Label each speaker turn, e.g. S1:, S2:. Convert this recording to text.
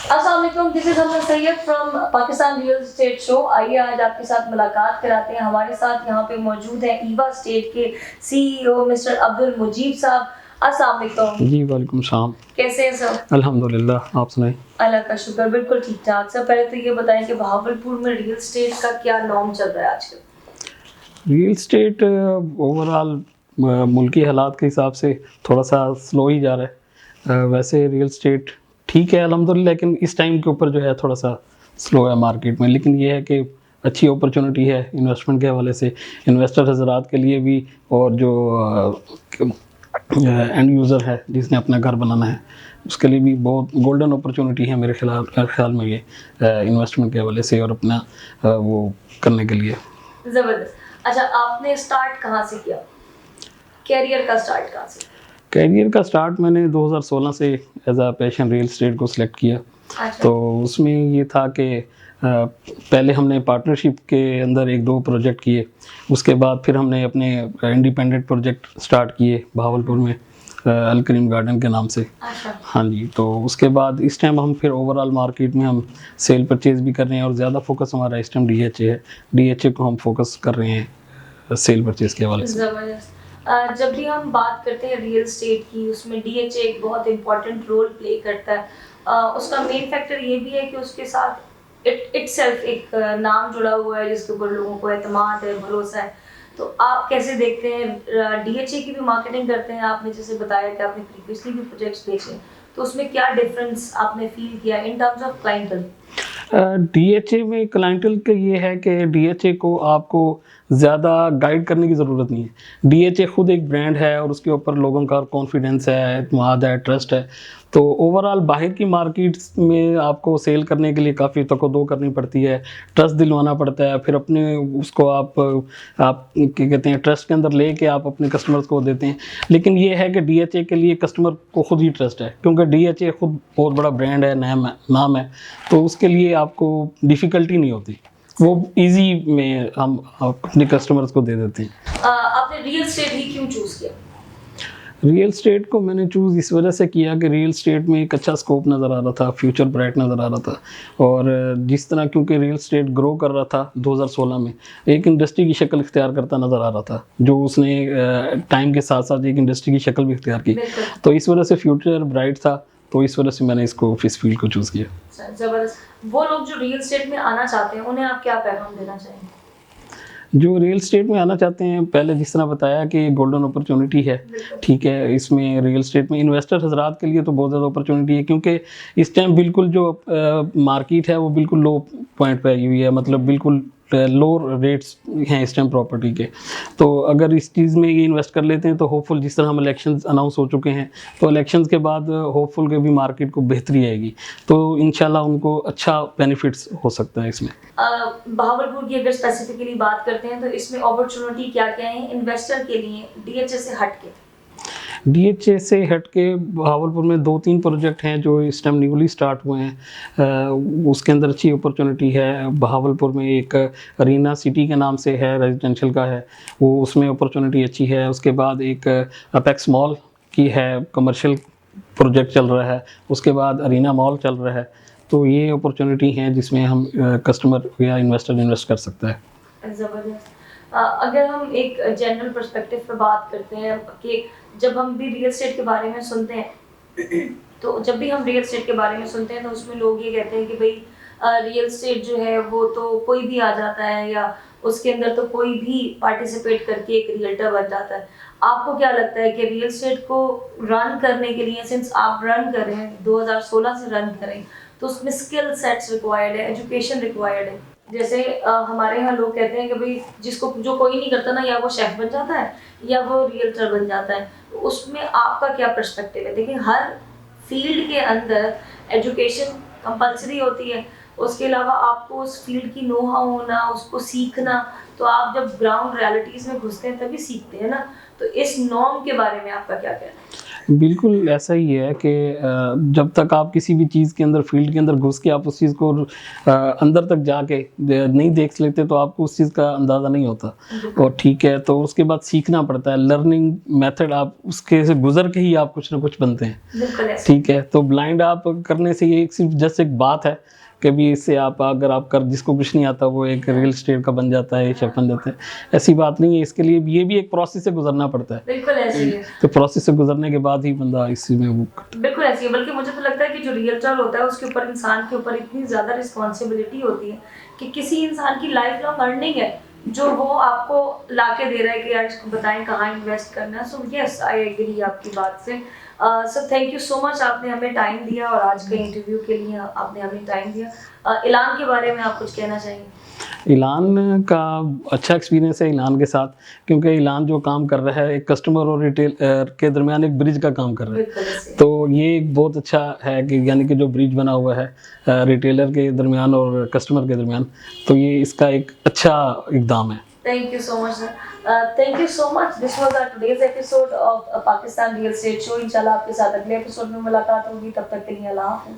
S1: अस्सलाम वालेकुम, this is Hamza Syed from Pakistan real estate show. आइए आज आपके साथ मुलाकात कराते हैं। हमारे साथ यहाँ पे मौजूद है ईवा स्टेट के सीईओ मिस्टर अब्दुल मुजीब साहब। अस्सलाम वालेकुम।
S2: जी वालेकुम सलाम।
S1: कैसे हैं सर?
S2: अल्हम्दुलिल्लाह, आप सुनाएं।
S1: अल्लाह का शुक्र, बिल्कुल ठीक ठाक। सर पहले तो ये बताएं कि बहावलपुर में रियल एस्टेट का क्या नॉर्म चल रहा है आजकल?
S2: रियल स्टेट ओवरऑल मुल्की हालात के हिसाब से थोड़ा सा स्लो ही जा रहा है। वैसे रियल स्टेट ठीक है अल्हम्दुलिल्लाह, लेकिन इस टाइम के ऊपर जो है थोड़ा सा स्लो है मार्केट में। लेकिन ये है कि अच्छी अपॉर्चुनिटी है इन्वेस्टमेंट के हवाले से, इन्वेस्टर हजरात के लिए भी, और जो एंड यूज़र है जिसने अपना घर बनाना है उसके लिए भी बहुत गोल्डन अपॉर्चुनिटी है मेरे ख्याल में ये इन्वेस्टमेंट के हवाले से और अपना वो करने के लिए।
S1: जबरदस्त। अच्छा, आपने स्टार्ट कहाँ से किया? कैरियर का स्टार्ट कहाँ से?
S2: कैरियर का स्टार्ट मैंने 2016 से एज आ पैशन रियल एस्टेट को सिलेक्ट किया।
S1: अच्छा।
S2: तो उसमें ये था कि पहले हमने पार्टनरशिप के अंदर एक दो प्रोजेक्ट किए, उसके बाद फिर हमने अपने इंडिपेंडेंट प्रोजेक्ट स्टार्ट किए भावलपुर में अल करीम गार्डन के नाम से।
S1: अच्छा।
S2: हाँ जी, तो उसके बाद इस टाइम हम फिर ओवरऑल मार्केट में हम सेल परचेज़ भी कर रहे हैं और ज़्यादा फोकस हमारा इस टाइम डीएचए है। डीएचए को हम फोकस कर रहे हैं सेल परचेज़ के हवाले से।
S1: जबरदस्त। जब भी हम बात करते हैं रियल एस्टेट की, उसमें डीएचए एक बहुत इंपॉर्टेंट रोल प्ले करता है। उसका मेन फैक्टर ये भी है कि उसके साथ इटसेल्फ एक नाम जुड़ा हुआ है जिसके ऊपर लोगों को एतमाद है, भरोसा है। तो आप कैसे देखते हैं? डीएचए की भी मार्केटिंग करते हैं आपने, जैसे बताया कि आपने प्रीवियसली भी प्रोजेक्ट्स बेचे, तो उसमें क्या डिफरेंस आपने फील किया in terms of clientele?
S2: DHA में क्लाइंटल का ये है कि डीएचए को आपको ज़्यादा गाइड करने की ज़रूरत नहीं है। डीएचए खुद एक ब्रांड है और उसके ऊपर लोगों का कॉन्फिडेंस है, एतमाद है, ट्रस्ट है। तो ओवरऑल बाहर की मार्केट्स में आपको सेल करने के लिए काफ़ी तको-दो करनी पड़ती है, ट्रस्ट दिलवाना पड़ता है, फिर अपने उसको आप क्या कहते हैं ट्रस्ट के अंदर लेके आप अपने कस्टमर्स को देते हैं। लेकिन ये है कि डीएचए के लिए कस्टमर को खुद ही ट्रस्ट है, क्योंकि डीएचए खुद बहुत बड़ा ब्रांड है, नाम है, तो उसके लिए आपको डिफ़िकल्टी नहीं होती। वो ईज़ी में हम अपने कस्टमर्स को दे देते हैं।
S1: आपने रियल एस्टेट ही क्यों चूज किया?
S2: रियल स्टेट को मैंने चूज़ इस वजह से किया कि रियल स्टेट में एक अच्छा स्कोप नज़र आ रहा था, फ्यूचर ब्राइट नज़र आ रहा था। और जिस तरह क्योंकि रियल स्टेट ग्रो कर रहा था 2016 में, एक इंडस्ट्री की शक्ल इख्तियार करता नज़र आ रहा था, जो उसने टाइम के साथ साथ एक इंडस्ट्री की शक्ल भी इख्तियार की। तो इस वजह से फ्यूचर ब्राइट था, तो इस वजह से मैंने इसको इस फील्ड को चूज़ किया।
S1: जबरदस्त। वो लोग जो रियल एस्टेट में आना चाहते हैं उन्हें आप क्या पैगाम देना चाहेंगे?
S2: जो रियल स्टेट में आना चाहते हैं, पहले जिस तरह बताया कि गोल्डन अपॉर्चुनिटी है, ठीक है, इसमें रियल स्टेट में इन्वेस्टर हजरात के लिए तो बहुत ज़्यादा अपॉर्चुनिटी है, क्योंकि इस टाइम बिल्कुल जो मार्केट है वो बिल्कुल लो पॉइंट पे आई हुई है, मतलब बिल्कुल लो रेट्स हैं इस टाइम प्रॉपर्टी के। तो अगर इस चीज़ में ये इन्वेस्ट कर लेते हैं तो होपफुल, जिस तरह हम इलेक्शंस अनाउंस हो चुके हैं, तो इलेक्शंस के बाद होपफुल के भी मार्केट को बेहतरी आएगी, तो इंशाल्लाह उनको अच्छा बेनिफिट्स हो सकता है इसमें।
S1: बहावलपुर की अगर स्पेसिफिकली बात करते हैं तो इसमें अपॉर्चुनिटी क्या क्या है इन्वेस्टर के लिए डीएचए से हट के?
S2: डीएचए से हट के बहावलपुर में 2-3 प्रोजेक्ट हैं जो इस टाइम न्यूली स्टार्ट हुए हैं। उसके अंदर अच्छी अपॉर्चुनिटी है। बहावलपुर में एक अरीना सिटी के नाम से है, रेजिडेंशियल का है, वो उसमें अपॉर्चुनिटी अच्छी है। उसके बाद एक अपेक्स मॉल की है, कमर्शियल प्रोजेक्ट चल रहा है। उसके बाद अरीना मॉल चल रहा है। तो ये अपॉर्चुनिटी हैं जिसमें हम कस्टमर या इन्वेस्टर इन्वेस्ट कर सकता है।
S1: ज़बरदस्त। अगर हम एक जनरल पर्सपेक्टिव पे बात करते हैं कि जब हम भी रियल एस्टेट के बारे में सुनते हैं तो जब भी हम रियल एस्टेट के बारे में सुनते हैं तो उसमें लोग ये कहते हैं कि भाई रियल एस्टेट जो है वो तो कोई भी आ जाता है, या उसके अंदर तो कोई भी पार्टिसिपेट करके एक रियल्टर बन जाता है। आपको क्या लगता है कि रियल एस्टेट को रन करने के लिए, सिंस आप रन कर रहे हैं 2016 से रन कर रहे हैं, तो उसमें स्किल सेट्स रिक्वायर्ड है, एजुकेशन रिक्वायर्ड है? जैसे हमारे यहाँ लोग कहते हैं कि भाई जिसको जो कोई नहीं करता ना, या वो शेफ बन जाता है या वो रियल्टर बन जाता है। तो उसमें आपका क्या पर्सपेक्टिव है? देखिए, हर फील्ड के अंदर एजुकेशन कंपलसरी होती है, उसके अलावा आपको उस फील्ड की नो हाउ होना, उसको सीखना, तो आप जब ग्राउंड रियलिटीज़ में घुसते हैं तभी सीखते हैं ना। तो इस नॉर्म के बारे में आपका क्या कहना है?
S2: बिल्कुल ऐसा ही है कि जब तक आप किसी भी चीज़ के अंदर फील्ड के अंदर घुस के आप उस चीज़ को अंदर तक जाके नहीं देख लेते तो आपको उस चीज़ का अंदाज़ा नहीं होता। और ठीक है, तो उसके बाद सीखना पड़ता है, लर्निंग मेथड आप उसके से गुजर के ही आप कुछ ना कुछ बनते हैं।
S1: बिल्कुल ऐसे।
S2: ठीक है, तो ब्लाइंड आप करने से ये सिर्फ जस्ट एक बात है कि भी इससे आप अगर आप कर जिसको कुछ नहीं आता वो एक रियल एस्टेट का बन जाता है, शेफ बन जाता है, ऐसी बात नहीं है। इसके लिए ये भी एक प्रोसेस से गुजरना पड़ता है।
S1: बिल्कुल ऐसे ही है।
S2: तो प्रोसेस से गुजरने के बाद ही बंदा इसी में वो करता
S1: बिल्कुल ऐसी है, बल्कि मुझे तो लगता है कि जो रियल्टर होता है उसके ऊपर, इंसान के ऊपर इतनी ज़्यादा रिस्पॉन्सिबिलिटी होती है कि किसी इंसान की लाइफ लॉन्ग अर्निंग है जो वो आपको ला के दे रहा है कि यार इसको बताएं कहाँ इन्वेस्ट करना है। सो यस, आई एग्री आपकी बात से। Sir thank you so much, आपने हमें टाइम दिया और आज के इंटरव्यू के लिए आपने हमें टाइम दिया। ऐलान के बारे में आप कुछ कहना चाहेंगे?
S2: ऐलान का अच्छा एक्सपीरियंस है ऐलान के साथ, क्योंकि ऐलान जो काम कर रहा है एक कस्टमर और रिटेल के दरमियान एक ब्रिज का काम कर रहा है।
S1: बिल्कुल ऐसे।
S2: तो ये एक बहुत अच्छा है कि यानी कि जो ब्रिज बना हुआ है रिटेलर के दरमियान और कस्टमर के दरमियान, तो ये इसका एक अच्छा इकदाम है।
S1: Thank you so much, sir. Thank you so much. This was our today's episode of Pakistan Real Estate Show. इंशाल्लाह आपके साथ अगले एपिसोड में मुलाकात होगी, तब तक के लिए अल्लाह हाफ़िज़।